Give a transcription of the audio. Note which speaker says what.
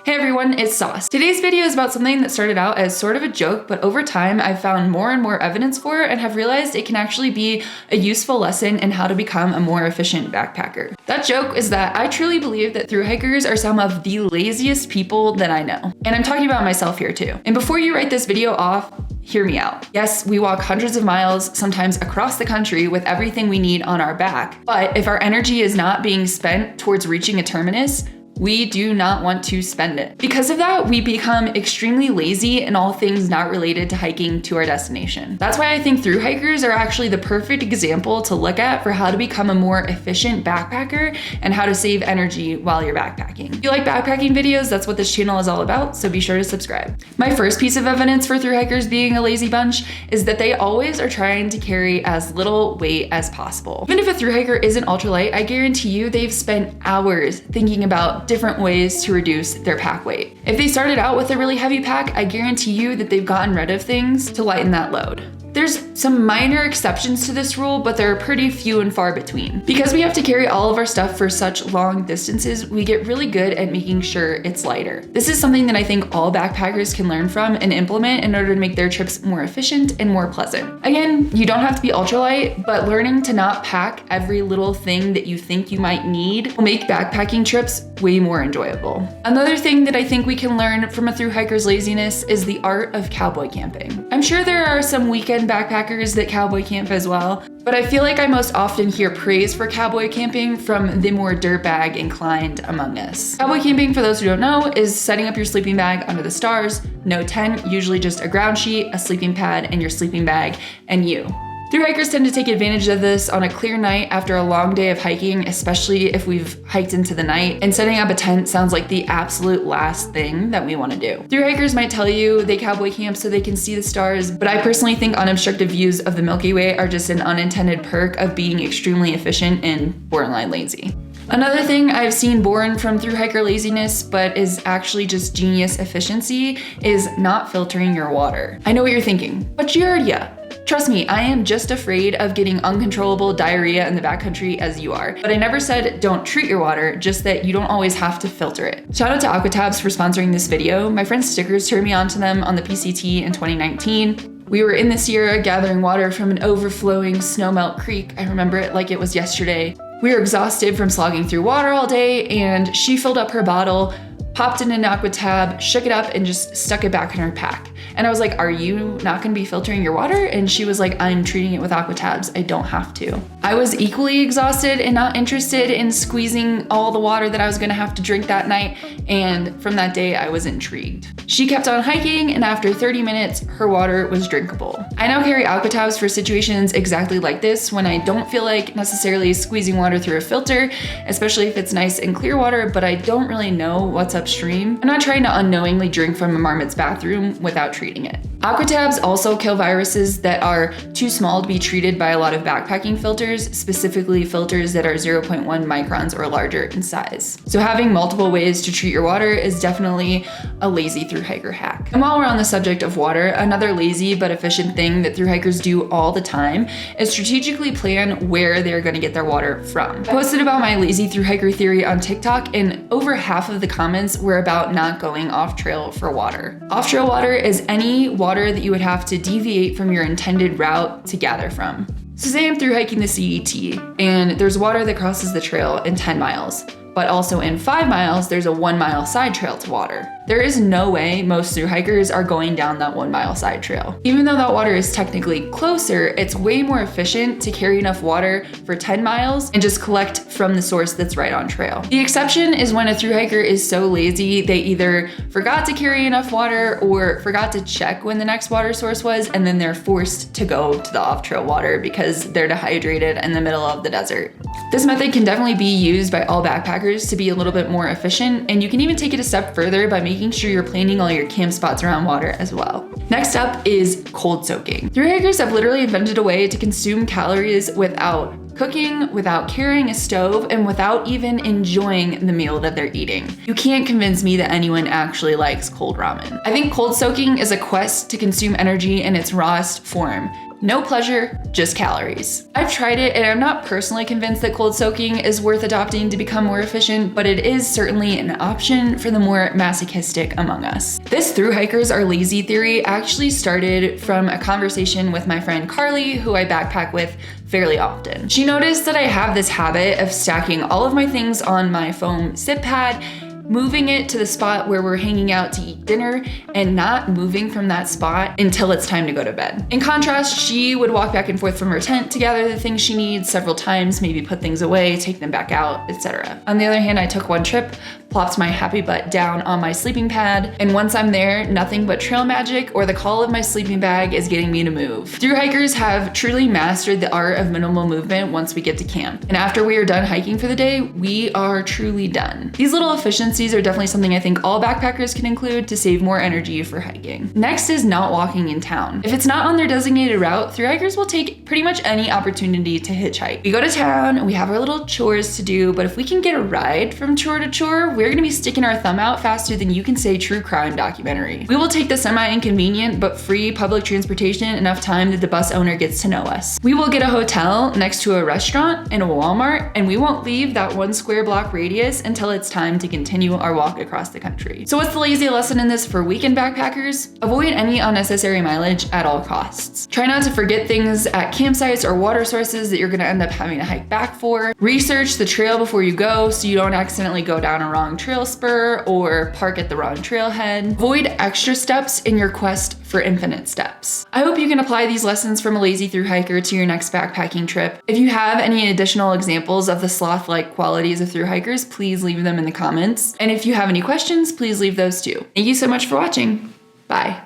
Speaker 1: Hey everyone, it's Sauce. Today's video is about something that started out as sort of a joke, but over time I've found more and more evidence for and have realized it can actually be a useful lesson in how to become a more efficient backpacker. That joke is that I truly believe that thru-hikers are some of the laziest people that I know. And I'm talking about myself here too. And before you write this video off, hear me out. Yes, we walk hundreds of miles, sometimes across the country, with everything we need on our back. But if our energy is not being spent towards reaching a terminus, we do not want to spend it. Because of that, we become extremely lazy in all things not related to hiking to our destination. That's why I think thru-hikers are actually the perfect example to look at for how to become a more efficient backpacker and how to save energy while you're backpacking. If you like backpacking videos, that's what this channel is all about, so be sure to subscribe. My first piece of evidence for thru-hikers being a lazy bunch is that they always are trying to carry as little weight as possible. Even if a thru-hiker isn't ultralight, I guarantee you they've spent hours thinking about different ways to reduce their pack weight. If they started out with a really heavy pack, I guarantee you that they've gotten rid of things to lighten that load. There's some minor exceptions to this rule, but they're pretty few and far between. Because we have to carry all of our stuff for such long distances, we get really good at making sure it's lighter. This is something that I think all backpackers can learn from and implement in order to make their trips more efficient and more pleasant. Again, you don't have to be ultralight, but learning to not pack every little thing that you think you might need will make backpacking trips way more enjoyable. Another thing that I think we can learn from a thru-hiker's laziness is the art of cowboy camping. I'm sure there are some weekend backpackers that cowboy camp as well, but I feel like I most often hear praise for cowboy camping from the more dirtbag inclined among us. Cowboy camping, for those who don't know, is setting up your sleeping bag under the stars, no tent, usually just a ground sheet, a sleeping pad, and your sleeping bag, and you. Thru-hikers tend to take advantage of this on a clear night after a long day of hiking, especially if we've hiked into the night, and setting up a tent sounds like the absolute last thing that we want to do. Thru-hikers might tell you they cowboy camp so they can see the stars, but I personally think unobstructed views of the Milky Way are just an unintended perk of being extremely efficient and borderline lazy. Another thing I've seen born from thru-hiker laziness, but is actually just genius efficiency, is not filtering your water. I know what you're thinking, but Giardia. Trust me, I am just afraid of getting uncontrollable diarrhea in the backcountry as you are. But I never said don't treat your water, just that you don't always have to filter it. Shout out to Aquatabs for sponsoring this video. My friend's stickers turned me onto them on the PCT in 2019. We were in the Sierra gathering water from an overflowing snowmelt creek. I remember it like it was yesterday. We were exhausted from slogging through water all day, and she filled up her bottle, popped in an Aquatab, shook it up, and just stuck it back in her pack. And I was like, are you not gonna be filtering your water? And she was like, I'm treating it with Aquatabs, I don't have to. I was equally exhausted and not interested in squeezing all the water that I was gonna have to drink that night, and from that day I was intrigued. She kept on hiking, and after 30 minutes, her water was drinkable. I now carry Aquatabs for situations exactly like this, when I don't feel like necessarily squeezing water through a filter, especially if it's nice and clear water, but I don't really know what's upstream. I'm not trying to unknowingly drink from a marmot's bathroom without treating it. Aquatabs also kill viruses that are too small to be treated by a lot of backpacking filters, specifically filters that are 0.1 microns or larger in size. So having multiple ways to treat your water is definitely a lazy thru-hiker hack. And while we're on the subject of water, another lazy but efficient thing that thru-hikers do all the time is strategically plan where they're gonna get their water from. I posted about my lazy thru-hiker theory on TikTok, and over half of the comments were about not going off trail for water. Off-trail water is any water that you would have to deviate from your intended route to gather from. So say I'm through hiking the CET, and there's water that crosses the trail in 10 miles, but also in 5 miles, there's a 1 mile side trail to water. There is no way most thru-hikers are going down that 1 mile side trail. Even though that water is technically closer, it's way more efficient to carry enough water for 10 miles and just collect from the source that's right on trail. The exception is when a thru-hiker is so lazy, they either forgot to carry enough water or forgot to check when the next water source was, and then they're forced to go to the off-trail water because they're dehydrated in the middle of the desert. This method can definitely be used by all backpackers to be a little bit more efficient, and you can even take it a step further by making sure you're planning all your camp spots around water as well. Next up is cold soaking. Thru-hikers have literally invented a way to consume calories without cooking, without carrying a stove, and without even enjoying the meal that they're eating. You can't convince me that anyone actually likes cold ramen. I think cold soaking is a quest to consume energy in its rawest form. No pleasure, just calories. I've tried it and I'm not personally convinced that cold soaking is worth adopting to become more efficient, but it is certainly an option for the more masochistic among us. This thru-hikers are lazy theory actually started from a conversation with my friend Carly, who I backpack with fairly often. She noticed that I have this habit of stacking all of my things on my foam sit pad, moving it to the spot where we're hanging out to eat dinner, and not moving from that spot until it's time to go to bed. In contrast, she would walk back and forth from her tent to gather the things she needs several times, maybe put things away, take them back out, etc. On the other hand, I took one trip, plopped my happy butt down on my sleeping pad, and once I'm there, nothing but trail magic or the call of my sleeping bag is getting me to move. Thru-hikers have truly mastered the art of minimal movement once we get to camp. And after we are done hiking for the day, we are truly done. These little efficiencies are definitely something I think all backpackers can include to save more energy for hiking. Next is not walking in town. If it's not on their designated route, thru-hikers will take pretty much any opportunity to hitchhike. We go to town, we have our little chores to do, but if we can get a ride from chore to chore, we're gonna be sticking our thumb out faster than you can say true crime documentary. We will take the semi-inconvenient but free public transportation enough time that the bus owner gets to know us. We will get a hotel next to a restaurant and a Walmart, and we won't leave that 1 square block radius until it's time to continue our walk across the country. So what's the lazy lesson in this for weekend backpackers? Avoid any unnecessary mileage at all costs. Try not to forget things at campsites or water sources that you're gonna end up having to hike back for. Research the trail before you go so you don't accidentally go down a wrong trail spur or park at the wrong trailhead. Avoid extra steps in your quest for infinite steps. I hope you can apply these lessons from a lazy thru-hiker to your next backpacking trip. If you have any additional examples of the sloth-like qualities of thru-hikers, please leave them in the comments. And if you have any questions, please leave those too. Thank you so much for watching. Bye.